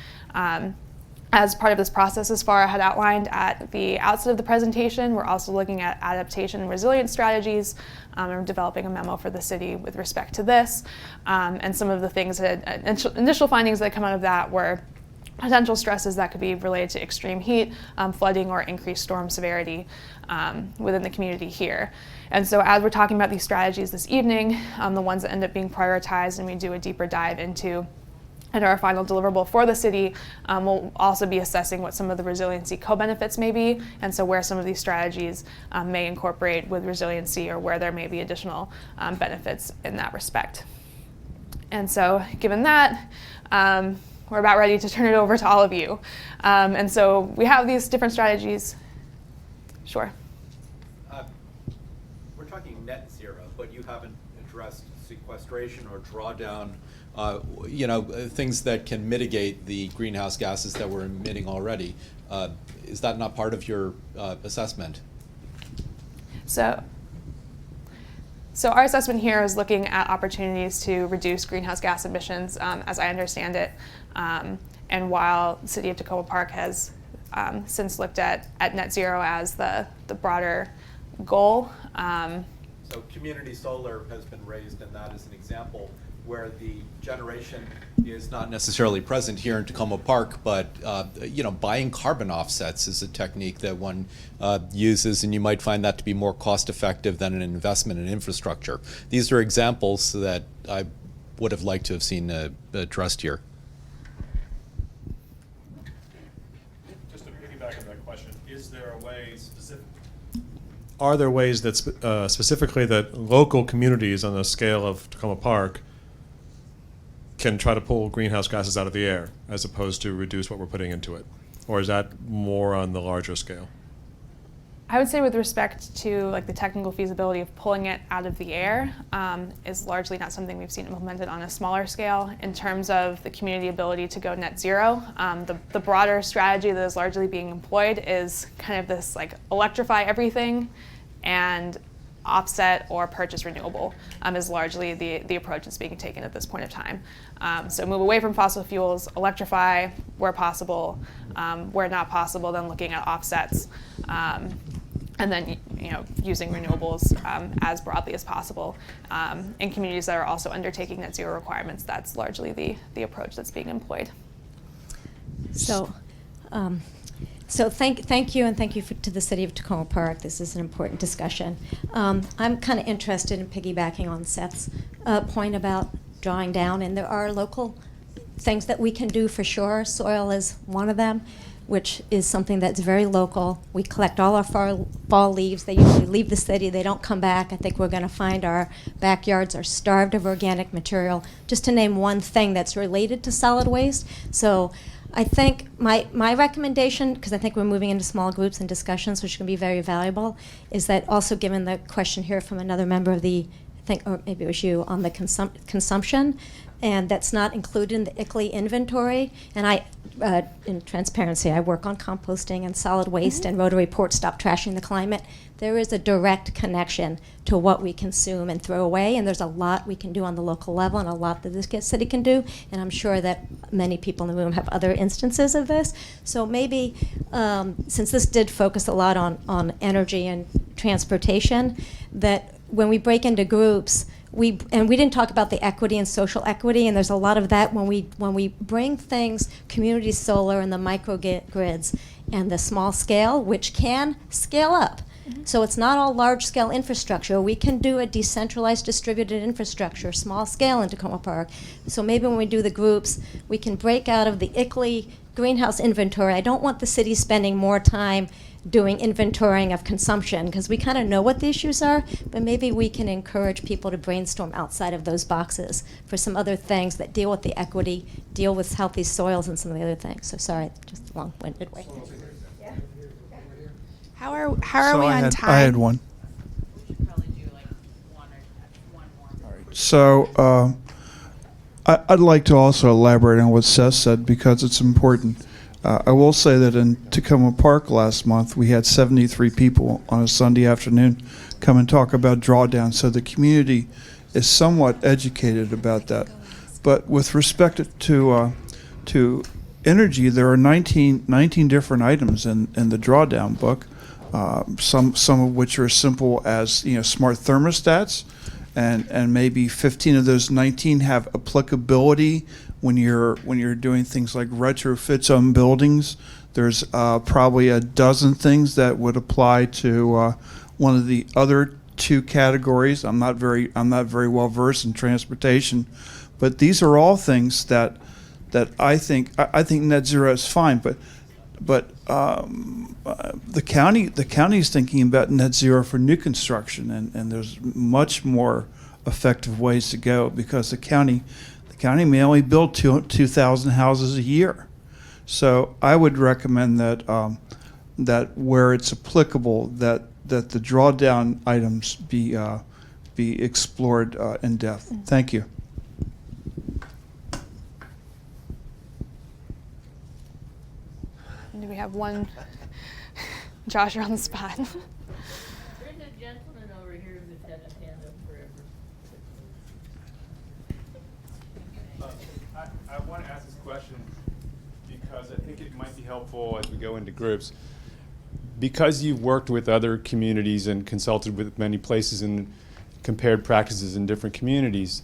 As part of this process, as Farah had outlined at the outset of the presentation, we're also looking at adaptation and resilience strategies and developing a memo for the city with respect to this. And some of the things that initial findings that come out of that were potential stresses that could be related to extreme heat, flooding, or increased storm severity within the community here. And so as we're talking about these strategies this evening, the ones that end up being prioritized and we do a deeper dive into and our final deliverable for the city, we'll also be assessing what some of the resiliency co-benefits may be, and so where some of these strategies may incorporate with resiliency or where there may be additional benefits in that respect. And so given that, we're about ready to turn it over to all of you. And so we have these different strategies. Sure. We're talking net zero, but you haven't addressed sequestration or drawdown, things that can mitigate the greenhouse gases that we're emitting already. Is that not part of your assessment? So our assessment here is looking at opportunities to reduce greenhouse gas emissions, as I understand it. And while the city of Takoma Park has since looked at net zero as the broader goal. So community solar has been raised, and that is an example where the generation is not necessarily present here in Takoma Park, but buying carbon offsets is a technique that one uses, and you might find that to be more cost effective than an investment in infrastructure. These are examples that I would have liked to have seen addressed here. Just to piggyback on that question, is there a way are there ways that specifically that local communities on the scale of Takoma Park can try to pull greenhouse gases out of the air as opposed to reduce what we're putting into it? Or is that more on the larger scale? I would say with respect to like the technical feasibility of pulling it out of the air is largely not something we've seen implemented on a smaller scale. In terms of the community ability to go net zero, the broader strategy that is largely being employed is kind of this like electrify everything and offset or purchase renewable is largely the approach that's being taken at this point of time. So move away from fossil fuels, electrify where possible, where not possible, then looking at offsets, and then using renewables as broadly as possible. In communities that are also undertaking net zero requirements, that's largely the approach that's being employed. So thank you, and thank you to the City of Takoma Park. This is an important discussion. I'm kind of interested in piggybacking on Seth's point about drawing down, and there are local things that we can do for sure. Soil is one of them, which is something that's very local. We collect all our fall leaves. They usually leave the city. They don't come back. I think we're going to find our backyards are starved of organic material, just to name one thing that's related to solid waste. So I think my recommendation, because I think we're moving into small groups and discussions, which can be very valuable, is that also given the question here from another member of the, I think, or maybe it was you, on the consumption, and that's not included in the ICLEI inventory. And I, in transparency, I work on composting and solid waste and Rotary Port Stop Trashing the Climate. There is a direct connection to what we consume and throw away, and there's a lot we can do on the local level and a lot that this city can do, and I'm sure that many people in the room have other instances of this. So maybe, since this did focus a lot on energy and transportation, that when we break into groups, we didn't talk about the equity and social equity, and there's a lot of that when we bring things, community solar and the microgrids and the small scale, which can scale up. So it's not all large-scale infrastructure. We can do a decentralized distributed infrastructure, small scale in Takoma Park. So maybe when we do the groups, we can break out of the ICLEI greenhouse inventory. I don't want the city spending more time doing inventorying of consumption, because we kind of know what the issues are, but maybe we can encourage people to brainstorm outside of those boxes for some other things that deal with the equity, deal with healthy soils and some of the other things. So sorry, just a long-winded way. How are we on time? I had one. We should probably do like one more. So I'd like to also elaborate on what Seth said, because it's important. I will say that in Takoma Park last month, we had 73 people on a Sunday afternoon come and talk about drawdown. So the community is somewhat educated about that. But with respect to energy, there are 19 different items in the drawdown book. Some of which are as simple as smart thermostats, and maybe 15 of those 19 have applicability when you're doing things like retrofits on buildings. There's probably a dozen things that would apply to one of the other two categories. I'm not very well versed in transportation, but these are all things that I think net zero is fine, but the county is thinking about net zero for new construction, and there's much more effective ways to go, because the county may only build 2,000 houses a year. So I would recommend that that where it's applicable, that the drawdown items be explored in depth. Thank you. Do we have one? Josh, you're on the spot. There's a gentleman over here who's had his hand up forever. I want to ask this question because I think it might be helpful as we go into groups. Because you've worked with other communities and consulted with many places and compared practices in different communities,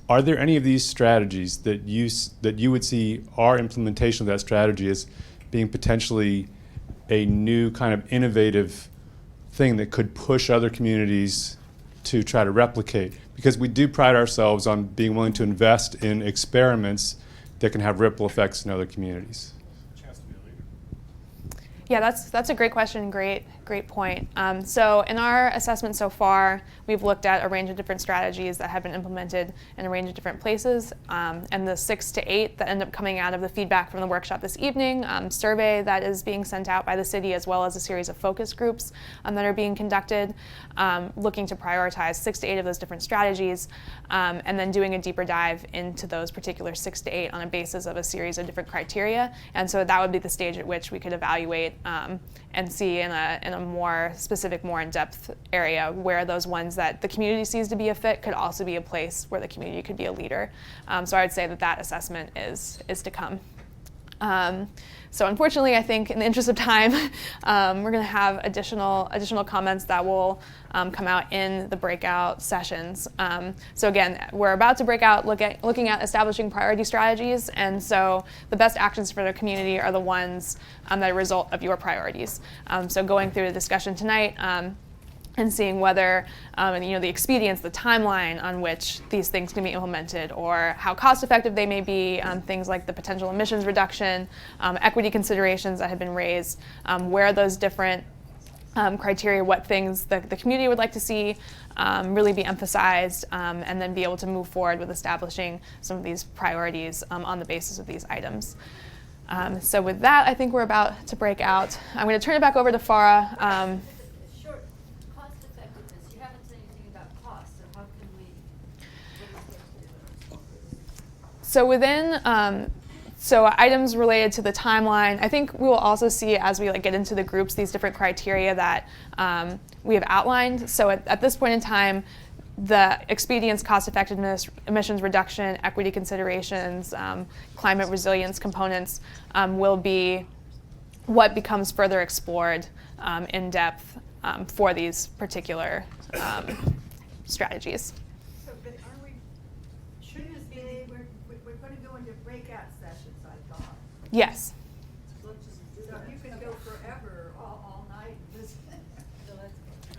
are there any of these strategies that you would see our implementation of that strategy as being potentially a new kind of innovative thing that could push other communities to try to replicate, because we do pride ourselves on being willing to invest in experiments that can have ripple effects in other communities. Yeah, that's a great question. Great point. So in our assessment so far, we've looked at a range of different strategies that have been implemented in a range of different places, and the 6 to 8 that end up coming out of the feedback from the workshop this evening, survey that is being sent out by the city, as well as a series of focus groups that are being conducted, looking to prioritize 6 to 8 of those different strategies, and then doing a deeper dive into those particular 6 to 8 on a basis of a series of different criteria. And so that would be the stage at which we could evaluate and see in a more specific, more in-depth area where those ones that the community sees to be a fit could also be a place where the community could be a leader. So I would say that assessment is to come. So unfortunately, I think in the interest of time, we're going to have additional comments that will come out in the breakout sessions. So again, we're about to break out, looking at establishing priority strategies, and so the best actions for the community are the ones that are a result of your priorities. So going through the discussion tonight, and seeing whether the expedience, the timeline on which these things can be implemented, or how cost effective they may be, things like the potential emissions reduction, equity considerations that have been raised, where those different criteria, what things the community would like to see really be emphasized, and then be able to move forward with establishing some of these priorities on the basis of these items. So with that, I think we're about to break out. I'm going to turn it back over to Farah. So within, items related to the timeline, I think we will also see as we get into the groups these different criteria that we have outlined. So at this point in time, the expedience, cost effectiveness, emissions reduction, equity considerations, climate resilience components will be what becomes further explored in depth for these particular strategies. Yes. So you can go forever, all night.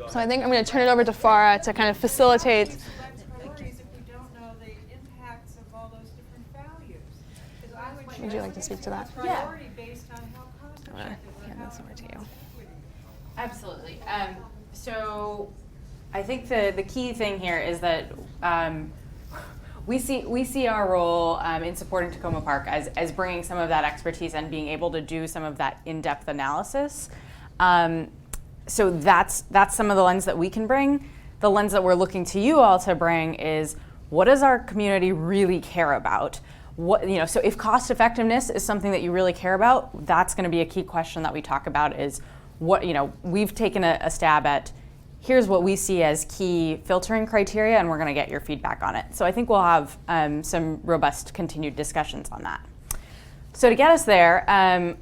So I think I'm going to turn it over to Farah to kind of facilitate. If we don't know the impacts of all those different values. Would you like to speak to that? Priority based on how cost I'm going to hand this over to you. Absolutely. So I think the key thing here is that we see our role in supporting Takoma Park as bringing some of that expertise and being able to do some of that in-depth analysis. So that's some of the lens that we can bring. The lens that we're looking to you all to bring is, what does our community really care about? So if cost effectiveness is something that you really care about, that's going to be a key question that we talk about. Is we've taken a stab at, here's what we see as key filtering criteria, and we're going to get your feedback on it. So I think we'll have some robust continued discussions on that. So to get us there,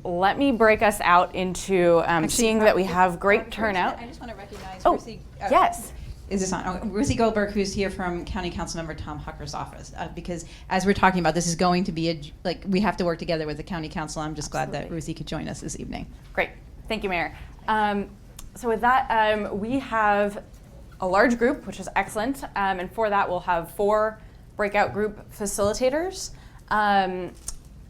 let me break us out into seeing that we have great turnout. I just want to recognize Ruthie. Yes. Is this on? Ruthie Goldberg, who's here from County Councilmember Tom Hucker's office, because as we're talking about, this is going to be we have to work together with the County Council. I'm just glad that Ruthie could join us this evening. Great. Thank you, Mayor. So with that, we have a large group, which is excellent. And for that, we'll have 4 breakout group facilitators.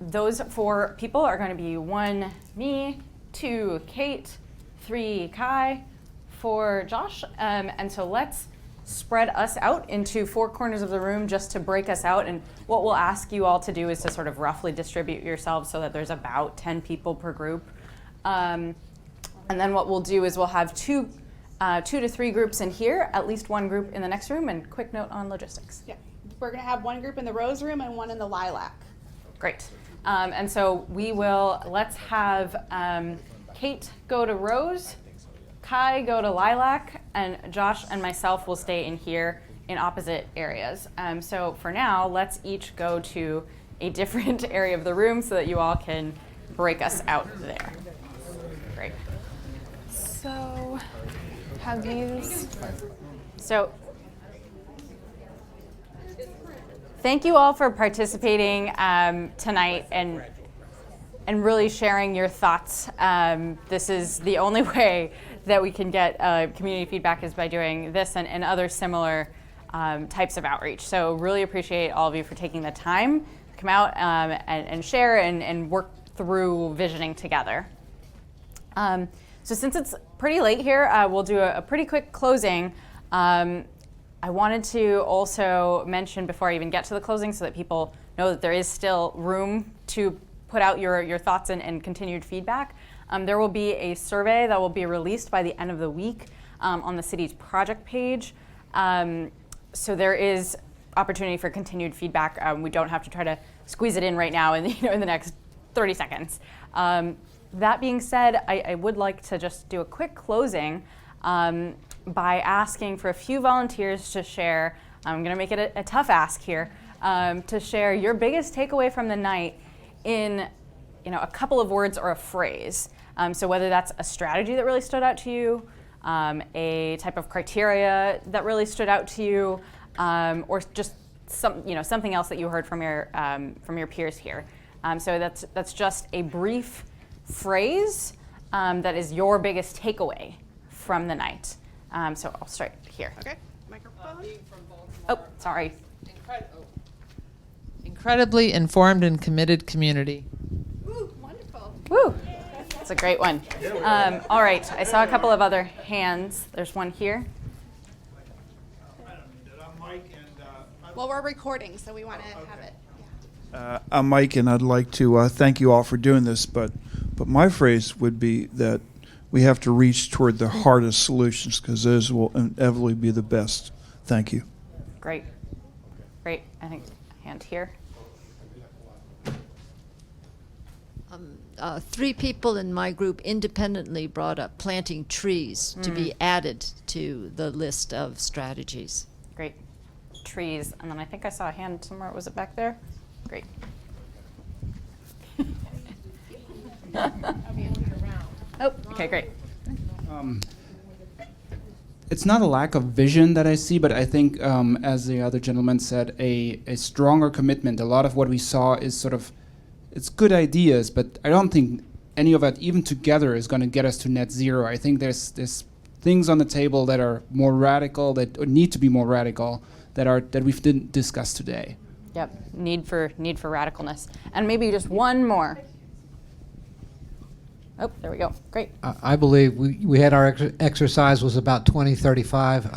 Those 4 people are going to be 1, me, 2, Kate, 3, Kai, 4, Josh. And so let's spread us out into 4 corners of the room just to break us out. And what we'll ask you all to do is to sort of roughly distribute yourselves so that there's about 10 people per group. And then what we'll do is we'll have 2 to 3 groups in here, at least 1 group in the next room, and quick note on logistics. Yeah, we're going to have 1 group in the Rose room and 1 in the Lilac. Great. And so let's have Kate go to Rose, Kai go to Lilac, and Josh and myself will stay in here in opposite areas. So for now, let's each go to a different area of the room so that you all can break us out there. Great. So have these. So thank you all for participating tonight, and and really sharing your thoughts. This is the only way that we can get community feedback is by doing this and other similar types of outreach. So really appreciate all of you for taking the time to come out and share and work through visioning together. So since it's pretty late here, we'll do a pretty quick closing. I wanted to also mention before I even get to the closing so that people know that there is still room to put out your thoughts and continued feedback. There will be a survey that will be released by the end of the week on the city's project page. So there is opportunity for continued feedback. We don't have to try to squeeze it in right now in the next 30 seconds. That being said, I would like to just do a quick closing by asking for a few volunteers to share. I'm going to make it a tough ask here, to share your biggest takeaway from the night in a couple of words or a phrase. So whether that's a strategy that really stood out to you, a type of criteria that really stood out to you, or just something else that you heard from your peers here. So that's just a brief phrase that is your biggest takeaway from the night. So I'll start here. Okay, microphone. Oh, sorry. Incredibly informed and committed community. Ooh, wonderful. Woo! That's a great one. All right, I saw a couple of other hands. There's one here. Well, we're recording, so we want to have it. Yeah. I'm Mike, and I'd like to thank you all for doing this, but my phrase would be that we have to reach toward the hardest solutions because those will inevitably be the best. Thank you. Great. Great. I think hand here. 3 people in my group independently brought up planting trees to be added to the list of strategies. Great. Trees. And then I think I saw a hand somewhere. Was it back there? Great. Oh, okay, great. It's not a lack of vision that I see, but I think, as the other gentleman said, a stronger commitment. A lot of what we saw is sort of, it's good ideas, but I don't think any of it, even together, is going to get us to net zero. I think there's things on the table that are more radical, that need to be more radical, that we didn't discuss today. Yep, need for radicalness. And maybe just one more. Oh, there we go. Great. I believe we had our exercise was about 2035.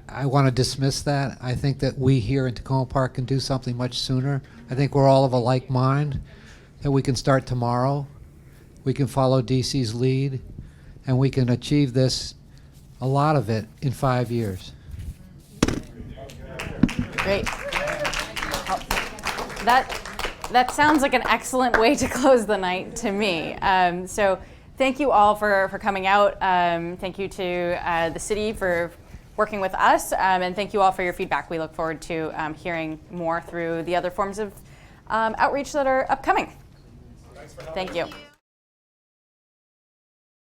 I want to dismiss that. I think that we here in Takoma Park can do something much sooner. I think we're all of a like mind, that we can start tomorrow. We can follow DC's lead, and we can achieve this, a lot of it, in 5 years. Great. That sounds like an excellent way to close the night to me. So thank you all for coming out. Thank you to the city for working with us, and thank you all for your feedback. We look forward to hearing more through the other forms of outreach that are upcoming. Thank you.